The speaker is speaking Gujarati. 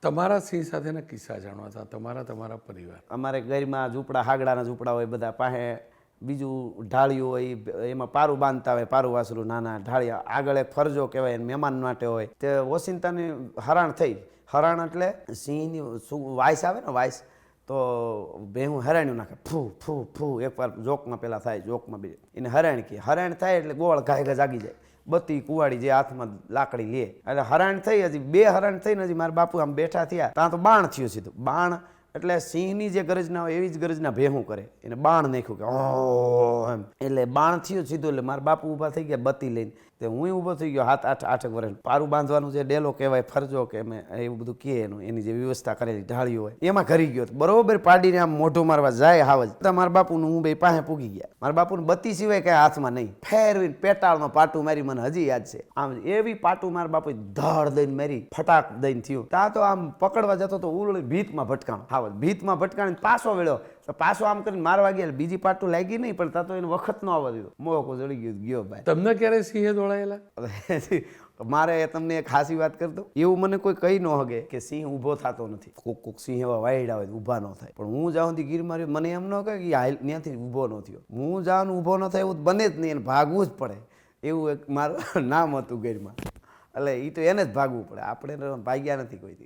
તમારા સિંહ સાથેના કિસ્સા જાણવા હતા, તમારા પરિવાર. અમારે ઘરમાં ઝૂંપડા, હાગડાના ઝૂંપડા હોય, બધા પાસે બીજું ઢાળિયું હોય, એમાં પારું બાંધતા હોય, પારું વાસરું નાના ઢાળિયા, આગળ એક ફરજો કહેવાય, મહેમાન માટે હોય. તે ઓસિંતાની હરાણ થઈ. હરાણ એટલે સિંહની વાઇસ આવે ને, વાઇસ તો ભેહું હરાણ્યું નાખે, ફૂ ફૂ ફૂ. એકવાર જોકમાં પેલા થાય, જોકમાં બી એને હરાણ કહે. હરાણ થાય એટલે ગોળ ઘાય જાગી જાય, બત્તી કુવાડી જે હાથમાં લાકડી લે એટલે હરાણ થઈ. હજી 2 હરાણ થઈને હજી મારા બાપુ આમ બેઠા થયા, ત્યાં તો બાણ થયું સીધું. બાણ એટલે સિંહની જે ગરજના હોય એવી જ ગરજના ભેહું કરે, એને બાણ નાખ્યું કે ઓ એમ, એટલે બાણ થયું સીધું. એટલે મારા બાપુ ઊભા થઈ ગયા બત્તી લઈને, તે હું ઊભો થઈ ગયો 7-8 વર્ષ. પારું બાંધવાનું જે ડેલો કહેવાય, ફરજો કે મેં એવું બધું કહે, એનું એની જે વ્યવસ્થા કરેલી ઢાળીઓ હોય એમાં કરી ગયો. બરોબર પાડીને આમ મોઢું મારવા જાય હાવજ, તો મારા બાપુનું હું બે પાસે પૂગી ગયા. મારા બાપુને બત્તી સિવાય કઈ હાથમાં નહીં, ફેરવીને પેટાળમાં પાટું મારી, મને હજી યાદ છે. આમ એવી પાટું મારા બાપુ ધડ દઈને મારી, ફટાક દઈને થયું. ત્યાં તો આમ પકડવા જતો તો ઉલળી ભીતમાં ભટકાણો, હાવજ ભીતમાં ભટકાણીને પાછો વળ્યો. તો પાછો આમ કરીને મારવા ગયા, બીજી પાટું લાગી નહીં, પણ ત્યાં તો એને વખત ન આવવા દીધો, મોકો જડી ગયો ભાઈ. તમને ક્યારે સિંહે દોડાયેલા? મારે તમને એક ખાસી વાત કરતો, એવું મને કોઈ કહી ન હગે કે સિંહ ઊભો થતો નથી. કોક સિંહ એવા વાયડા હોય ઊભા ન થાય, પણ હું જાઉં તી ગીર માર્યો, મને એમ ન કહે કે ત્યાંથી ઊભો ન થયો. હું જાઉં ઊભો ન થાય એવું બને જ નહીં, એને ભાગવું જ પડે. એવું એક મારું નામ હતું ગીરમાં, એટલે એ તો એને જ ભાગવું પડે, આપણે ભાગ્યા નથી કોઈ.